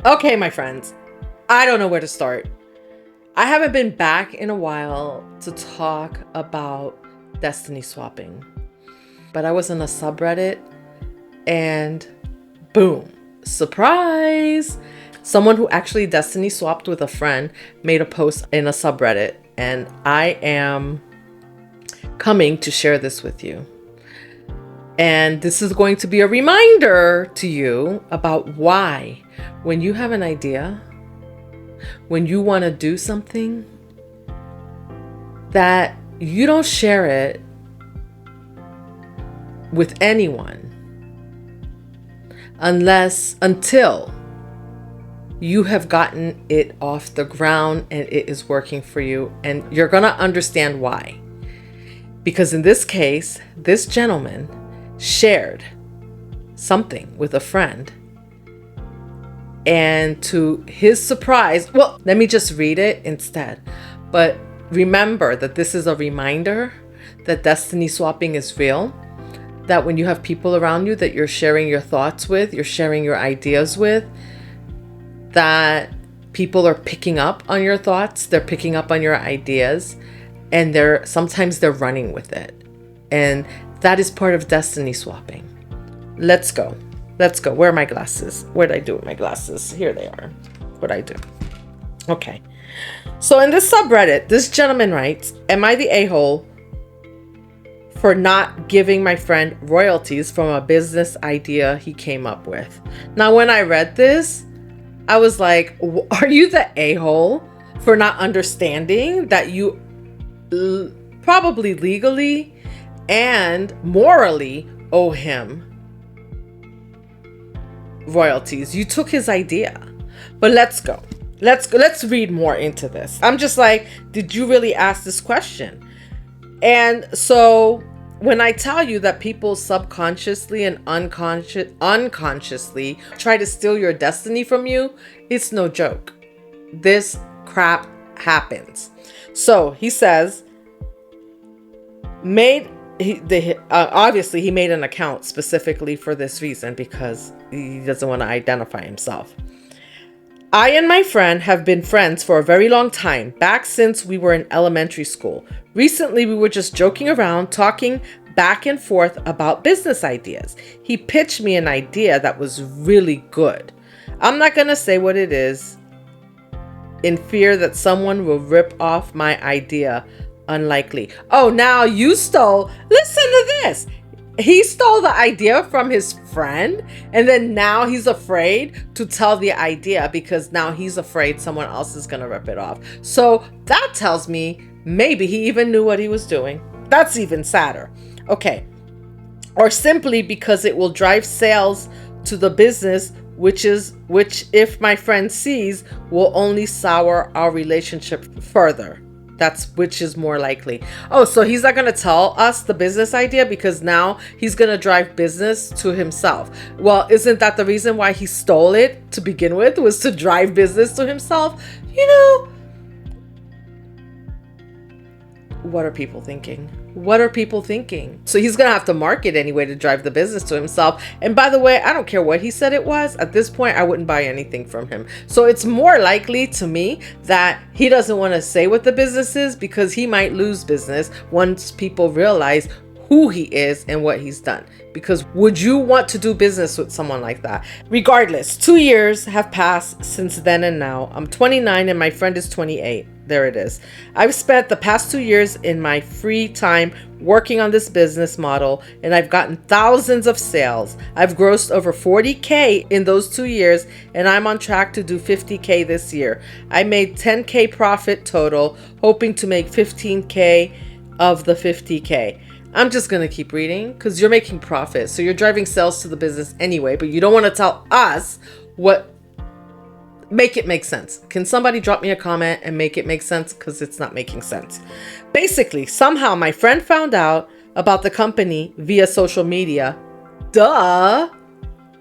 Okay, my friends, I don't know where to start. I haven't been back in a while to talk about destiny swapping, but I was in a subreddit and boom, surprise! Someone who actually destiny swapped with a friend made a post in a subreddit, and I am coming to share this with you. And this is going to be a reminder to you about why, when you have an idea, when you want to do something, that you don't share it with anyone until you have gotten it off the ground and it is working for you, and you're going to understand why. Because in this case, this gentleman shared something with a friend, and to his surprise, well, let me just read it instead. But remember that this is a reminder that destiny swapping is real, that when you have people around you that you're sharing your thoughts with, you're sharing your ideas with, that people are picking up on your thoughts, they're picking up on your ideas, and sometimes they're running with it. And that is part of destiny swapping. Let's go. Where are my glasses? What did I do with my glasses? Here they are. What I do. Okay. So in this subreddit, this gentleman writes, "Am I the a-hole for not giving my friend royalties from a business idea he came up with?" Now, when I read this, I was like, are you the a-hole for not understanding that you probably legally and morally owe him royalties? You took his idea. But let's go. Let's read more into this. I'm just like, did you really ask this question? And so when I tell you that people subconsciously and unconsciously try to steal your destiny from you, it's no joke. This crap happens. So he says, obviously he made an account specifically for this reason because he doesn't want to identify himself. "I and my friend have been friends for a very long time, back since we were in elementary school. Recently, we were just joking around, talking back and forth about business ideas. He pitched me an idea that was really good. I'm not going to say what it is in fear that someone will rip off my idea. Unlikely." Oh, now you stole. Listen to this. He stole the idea from his friend, and then now he's afraid to tell the idea because now he's afraid someone else is going to rip it off. So that tells me maybe he even knew what he was doing. That's even sadder. Okay. Or simply because it will drive sales to the business, which if my friend sees, will only sour our relationship further. Which is more likely. Oh, so he's not going to tell us the business idea because now he's going to drive business to himself. Well, isn't that the reason why he stole it to begin with, was to drive business to himself? What are people thinking? So he's going to have to market anyway to drive the business to himself. And by the way, I don't care what he said it was. At this point, I wouldn't buy anything from him. So it's more likely to me that he doesn't want to say what the business is because he might lose business once people realize who he is and what he's done. Because would you want to do business with someone like that? Regardless, 2 years have passed since then and now. I'm 29 and my friend is 28. There it is. I've spent the past 2 years in my free time working on this business model, and I've gotten thousands of sales. I've grossed over 40K in those 2 years, and I'm on track to do 50K this year. I made 10K profit total, hoping to make 15K of the 50K. I'm just going to keep reading because you're making profit. So you're driving sales to the business anyway, but you don't want to tell us what. Make it make sense. Can somebody drop me a comment and make it make sense? Because it's not making sense. Basically, somehow my friend found out about the company via social media. Duh.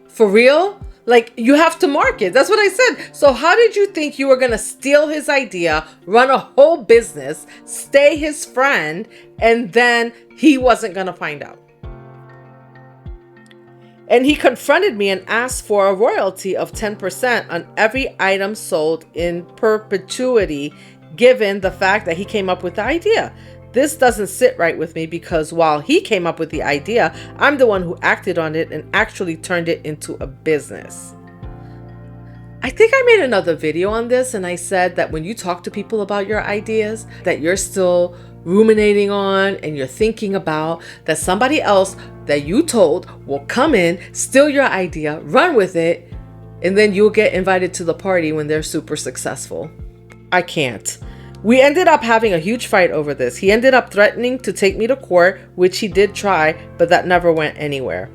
For real? Like, you have to market. That's what I said. So how did you think you were going to steal his idea, run a whole business, stay his friend, and then he wasn't going to find out? And he confronted me and asked for a royalty of 10% on every item sold in perpetuity, given the fact that he came up with the idea. This doesn't sit right with me because while he came up with the idea, I'm the one who acted on it and actually turned it into a business. I think I made another video on this, and I said that when you talk to people about your ideas that you're still ruminating on and you're thinking about, that somebody else that you told will come in, steal your idea, run with it, and then you'll get invited to the party when they're super successful. I can't. We ended up having a huge fight over this. He ended up threatening to take me to court, which he did try, but that never went anywhere.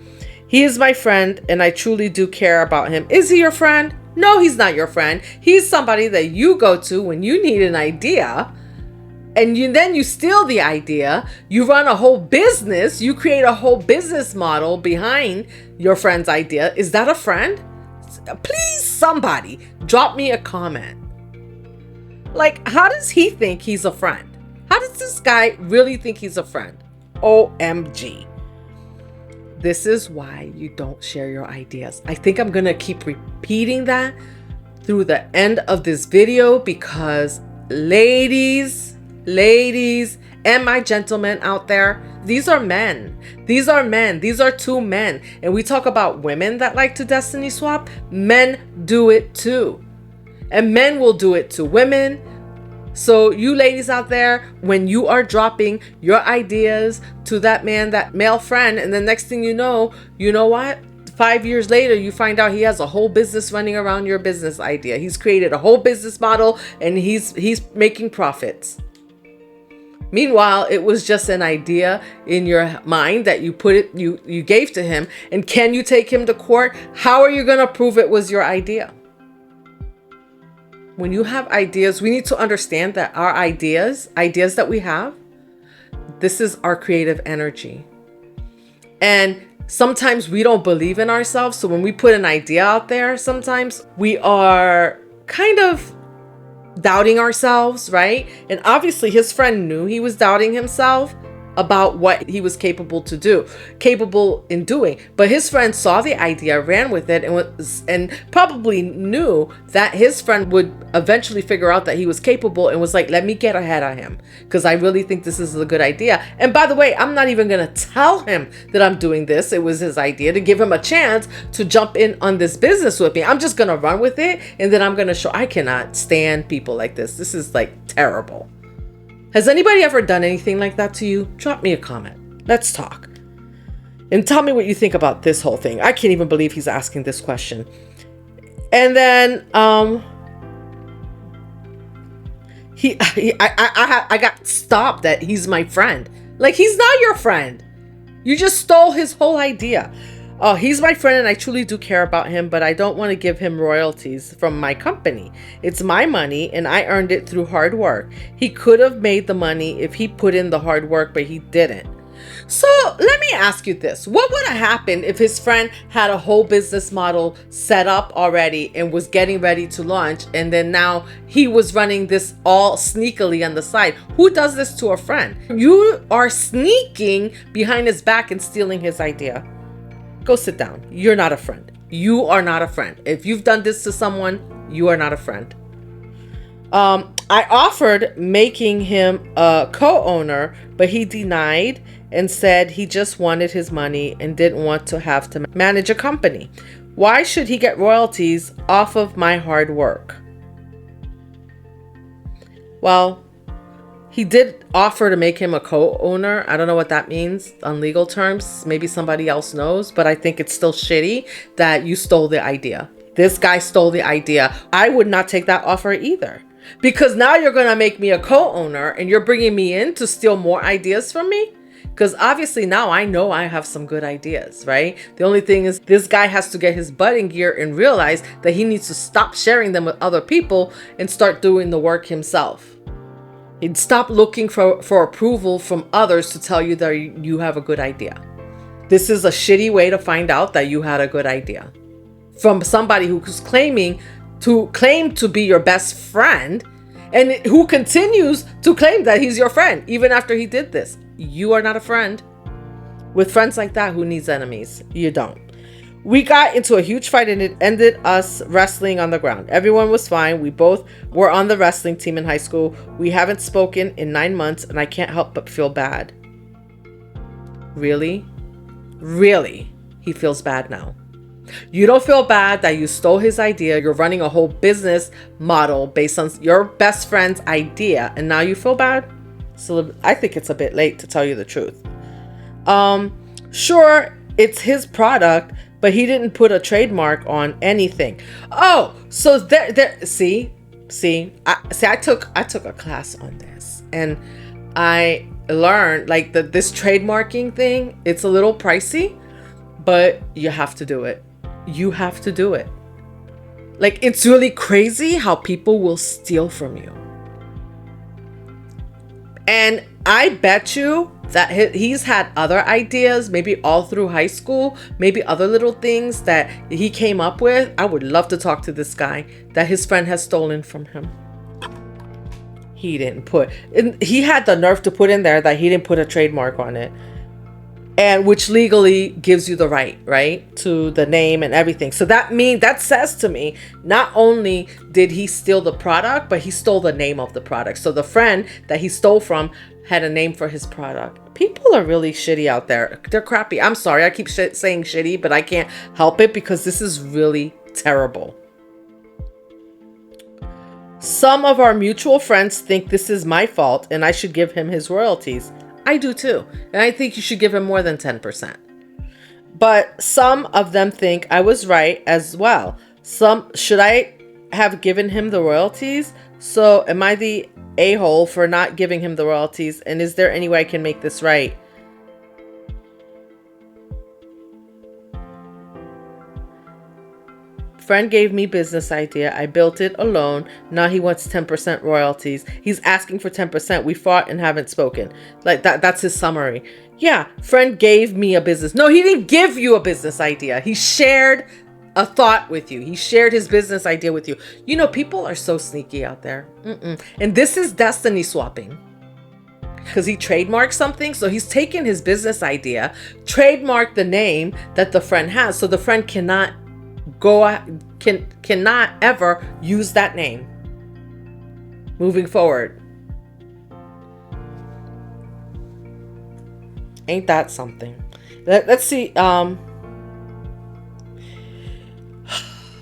He is my friend, and I truly do care about him. Is he your friend? No, he's not your friend. He's somebody that you go to when you need an idea, and then you steal the idea. You run a whole business. You create a whole business model behind your friend's idea. Is that a friend? Please, somebody, drop me a comment. Like, how does he think he's a friend? How does this guy really think he's a friend? OMG. This is why you don't share your ideas. I think I'm going to keep repeating that through the end of this video because ladies, and my gentlemen out there, these are men. These are men. These are two men. And we talk about women that like to destiny swap. Men do it too. And men will do it to women. So you ladies out there, when you are dropping your ideas to that man, that male friend, and the next thing you know what? 5 years later, you find out he has a whole business running around your business idea. He's created a whole business model and he's making profits. Meanwhile, it was just an idea in your mind that you gave to him. And can you take him to court? How are you going to prove it was your idea? When you have ideas, we need to understand that our ideas that we have, this is our creative energy. And sometimes we don't believe in ourselves. So when we put an idea out there, sometimes we are kind of doubting ourselves, right? And obviously his friend knew he was doubting himself about what he was capable in doing. But his friend saw the idea, ran with it, and probably knew that his friend would eventually figure out that he was capable and was like, let me get ahead of him because I really think this is a good idea. And by the way, I'm not even going to tell him that I'm doing this. It was his idea, to give him a chance to jump in on this business with me. I'm just going to run with it, and then I'm going to show I cannot stand people like this. This is like terrible. Has anybody ever done anything like that to you? Drop me a comment. Let's talk. And tell me what you think about this whole thing. I can't even believe he's asking this question. And then I got stopped that he's my friend. Like, he's not your friend. You just stole his whole idea. Oh, he's my friend and I truly do care about him, but I don't want to give him royalties from my company. It's my money and I earned it through hard work. He could have made the money if he put in the hard work, but he didn't. So let me ask you this. What would have happened if his friend had a whole business model set up already and was getting ready to launch, and then now he was running this all sneakily on the side? Who does this to a friend? You are sneaking behind his back and stealing his idea. Go sit down. You're not a friend. You are not a friend. If you've done this to someone, you are not a friend. I offered making him a co-owner, but he denied and said he just wanted his money and didn't want to have to manage a company. Why should he get royalties off of my hard work? Well, he did offer to make him a co-owner. I don't know what that means on legal terms. Maybe somebody else knows, but I think it's still shitty that you stole the idea. This guy stole the idea. I would not take that offer either, because now you're going to make me a co-owner and you're bringing me in to steal more ideas from me. Because obviously now I know I have some good ideas, right? The only thing is this guy has to get his butt in gear and realize that he needs to stop sharing them with other people and start doing the work himself. He'd stop looking for approval from others to tell you that you have a good idea. This is a shitty way to find out that you had a good idea. From somebody who's claim to be your best friend and who continues to claim that he's your friend even after he did this. You are not a friend. With friends like that, who needs enemies? You don't. We got into a huge fight and it ended us wrestling on the ground. Everyone was fine. We both were on the wrestling team in high school. We haven't spoken in 9 months and I can't help but feel bad. Really? Really? He feels bad now. You don't feel bad that you stole his idea. You're running a whole business model based on your best friend's idea and now you feel bad? So I think it's a bit late to tell you the truth. Sure, it's his product, but he didn't put a trademark on anything. Oh, so there. See, I took a class on this, and I learned like that this trademarking thing. It's a little pricey, but you have to do it. You have to do it. Like, it's really crazy how people will steal from you. And I bet you that he's had other ideas, maybe all through high school, maybe other little things that he came up with. I would love to talk to this guy that his friend has stolen from him. He didn't put, he had the nerve to put in there that he didn't put a trademark on it. And which legally gives you the right, to the name and everything. So that says to me, not only did he steal the product, but he stole the name of the product. So the friend that he stole from had a name for his product. People are really shitty out there. They're crappy. I'm sorry, I keep saying shitty, but I can't help it because this is really terrible. Some of our mutual friends think this is my fault and I should give him his royalties. I do too. And I think you should give him more than 10%. But some of them think I was right as well. Should I have given him the royalties? So am I the a-hole for not giving him the royalties? And is there any way I can make this right? Friend gave me business idea. I built it alone. Now he wants 10% royalties. He's asking for 10%. We fought and haven't spoken. Like that's his summary. Yeah, friend gave me a business. No, he didn't give you a business idea. He shared a thought with you. He shared his business idea with you. You know, people are so sneaky out there. And this is destiny swapping. Because he trademarked something. So he's taken his business idea, trademarked the name that the friend has. So the friend cannot ever use that name moving forward. Ain't that something? Let's see.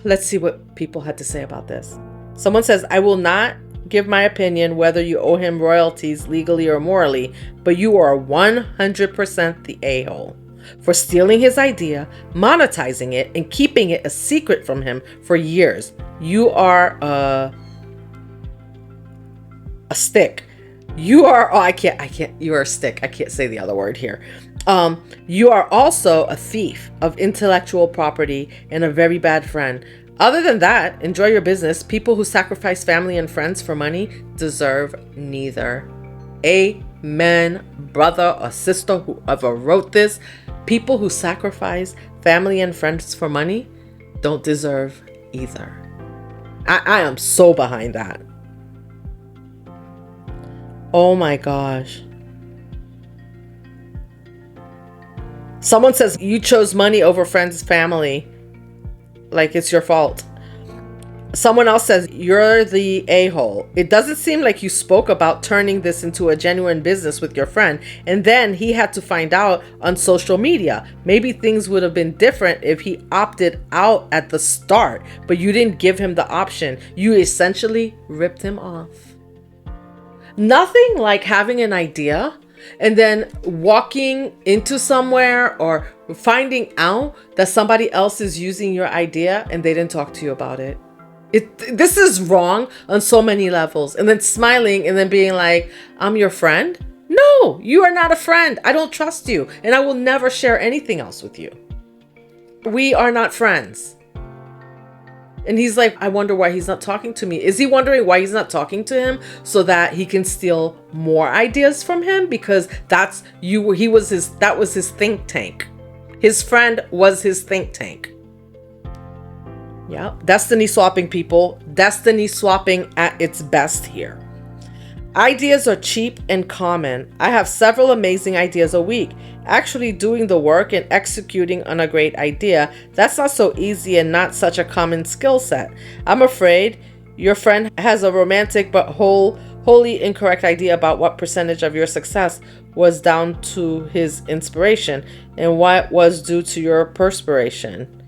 Let's see what people had to say about this. Someone says, I will not give my opinion whether you owe him royalties legally or morally, but you are 100% the a-hole for stealing his idea, monetizing it, and keeping it a secret from him for years. You are a stick. You are, you are a stick. I can't say the other word here. You are also a thief of intellectual property and a very bad friend. Other than that, enjoy your business. People who sacrifice family and friends for money deserve neither. Amen, brother or sister, whoever wrote this. People who sacrifice family and friends for money don't deserve either. I am so behind that. Oh my gosh. Someone says you chose money over friends, family. Like it's your fault. Someone else says you're the a-hole. It doesn't seem like you spoke about turning this into a genuine business with your friend, and then he had to find out on social media. Maybe things would have been different if he opted out at the start, but you didn't give him the option. You essentially ripped him off. Nothing like having an idea and then walking into somewhere or finding out that somebody else is using your idea and they didn't talk to you about it. This is wrong on so many levels. And then smiling and then being like, I'm your friend? No, you are not a friend. I don't trust you. And I will never share anything else with you. We are not friends. And he's like, I wonder why he's not talking to me. Is he wondering why he's not talking to him so that he can steal more ideas from him? Because that was his think tank. His friend was his think tank. Yeah, destiny swapping, people. Destiny swapping at its best here. Ideas are cheap and common. I have several amazing ideas a week. Actually doing the work and executing on a great idea, that's not so easy and not such a common skill set. I'm afraid your friend has a romantic but wholly incorrect idea about what percentage of your success was down to his inspiration and what was due to your perspiration.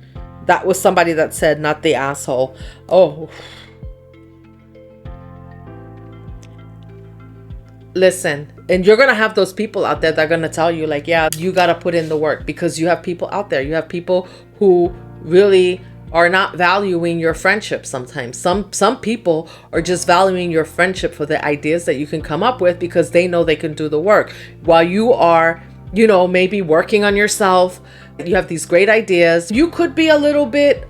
That was somebody that said, not the asshole. Oh. Listen, and you're going to have those people out there that are going to tell you like, yeah, you got to put in the work, because you have people out there. You have people who really are not valuing your friendship sometimes. Some people are just valuing your friendship for the ideas that you can come up with because they know they can do the work. While you are, maybe working on yourself, you have these great ideas. You could be a little bit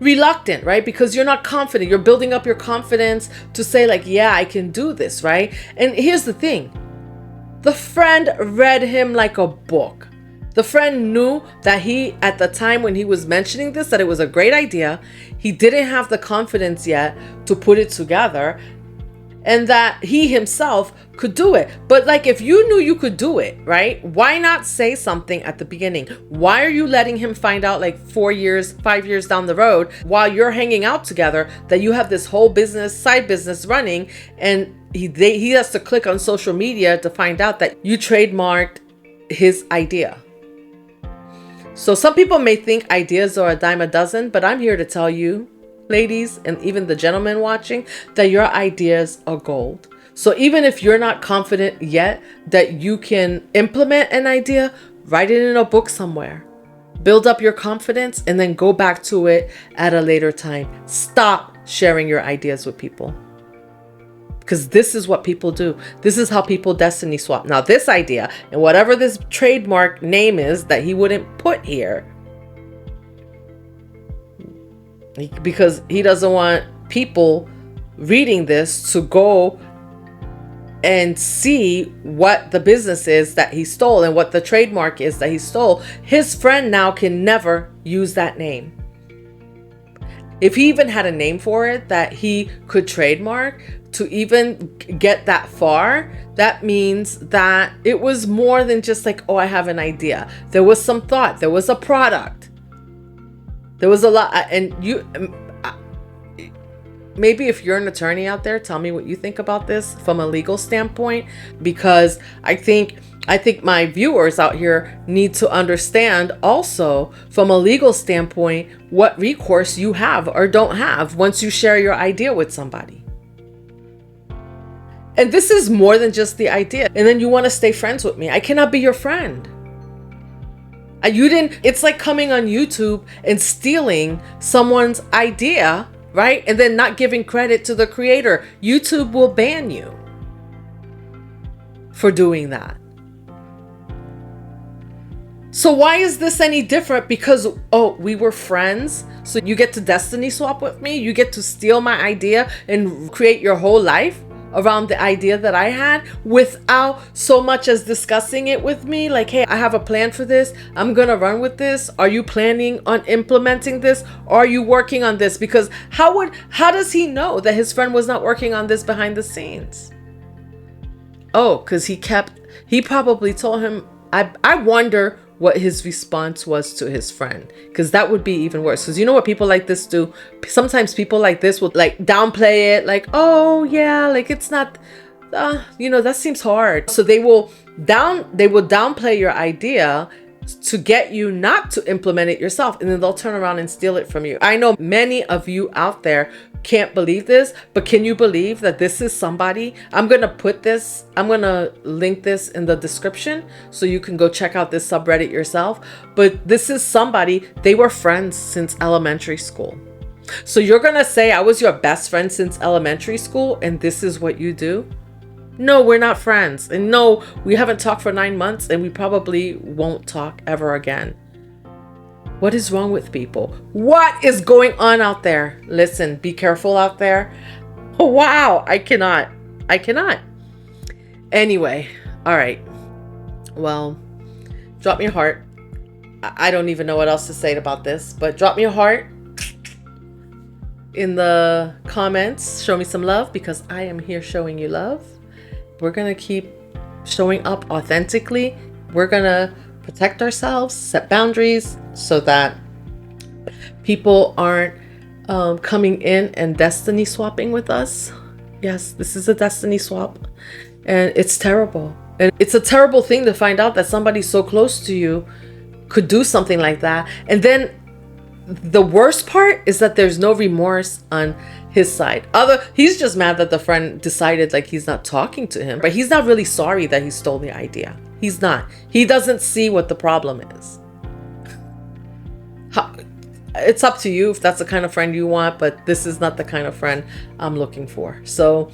reluctant, right? Because you're not confident. You're building up your confidence to say like, yeah, I can do this, right? And here's the thing. The friend read him like a book. The friend knew that he, at the time when he was mentioning this, that it was a great idea. He didn't have the confidence yet to put it together, and that he himself could do it. But like, if you knew you could do it, right? Why not say something at the beginning? Why are you letting him find out like 4 years, 5 years down the road while you're hanging out together that you have this whole side business running, and he has to click on social media to find out that you trademarked his idea? So some people may think ideas are a dime a dozen, but I'm here to tell you, ladies, and even the gentlemen watching, that your ideas are gold. So even if you're not confident yet that you can implement an idea, write it in a book somewhere. Build up your confidence and then go back to it at a later time. Stop sharing your ideas with people, because this is what people do. This is how people destiny swap. Now this idea and whatever this trademark name is that he wouldn't put here, because he doesn't want people reading this to go and see what the business is that he stole and what the trademark is that he stole. His friend now can never use that name. If he even had a name for it that he could trademark, to even get that far, that means that it was more than just like, oh, I have an idea. There was some thought. There was a product. There was a lot. And maybe if you're an attorney out there, tell me what you think about this from a legal standpoint, because I think my viewers out here need to understand also from a legal standpoint what recourse you have or don't have once you share your idea with somebody. And this is more than just the idea. And then you want to stay friends with me. I cannot be your friend. It's like coming on YouTube and stealing someone's idea, right? And then not giving credit to the creator. YouTube will ban you for doing that. So why is this any different? Because, oh, we were friends, so you get to destiny swap with me? You get to steal my idea and create your whole life around the idea that I had without so much as discussing it with me? Like, hey, I have a plan for this. I'm going to run with this. Are you planning on implementing this? Or are you working on this? Because how does he know that his friend was not working on this behind the scenes? Oh, because he probably told him. I wonder what his response was to his friend, because that would be even worse. Because you know what people like this do? Sometimes people like this will like downplay it, like, oh yeah, like it's not, that seems hard. So they will downplay your idea to get you not to implement it yourself, and then they'll turn around and steal it from you. I know many of you out there can't believe this, but can you believe that this is somebody? I'm going to link this in the description so you can go check out this subreddit yourself. But this is somebody, they were friends since elementary school. So you're going to say I was your best friend since elementary school and this is what you do? No, we're not friends. And no, we haven't talked for 9 months and we probably won't talk ever again. What is wrong with people? What is going on out there? Listen, be careful out there. Oh, wow, I cannot. Anyway, all right. Well, drop me a heart. I don't even know what else to say about this, but drop me a heart. in the comments. Show me some love, because I am here showing you love. We're going to keep showing up authentically. We're going to protect ourselves, set boundaries so that people aren't coming in and destiny swapping with us. Yes, this is a destiny swap, and it's terrible. And it's a terrible thing to find out that somebody so close to you could do something like that. And then the worst part is that there's no remorse on his side. He's just mad that the friend decided like he's not talking to him, but he's not really sorry that he stole the idea. He's not. He doesn't see what the problem is. It's up to you if that's the kind of friend you want, but this is not the kind of friend I'm looking for. So,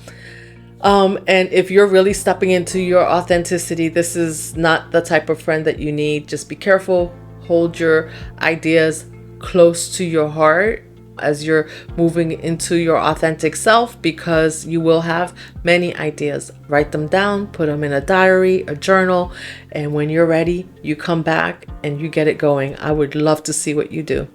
and if you're really stepping into your authenticity, this is not the type of friend that you need. Just be careful. Hold your ideas close to your heart as you're moving into your authentic self, because you will have many ideas. Write them down, put them in a diary, a journal, and when you're ready, you come back and you get it going. I would love to see what you do.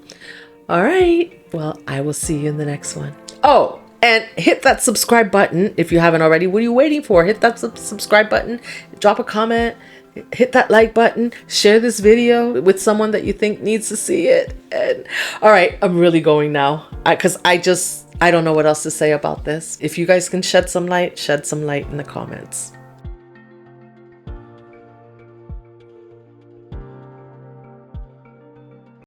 All right, well, I will see you in the next one. Oh, and hit that subscribe button if you haven't already. What are you waiting for? Hit that subscribe button, drop a comment, hit that like button, share this video with someone that you think needs to see it. And all right, I'm really going now, because I don't know what else to say about this. If you guys can shed some light in the comments.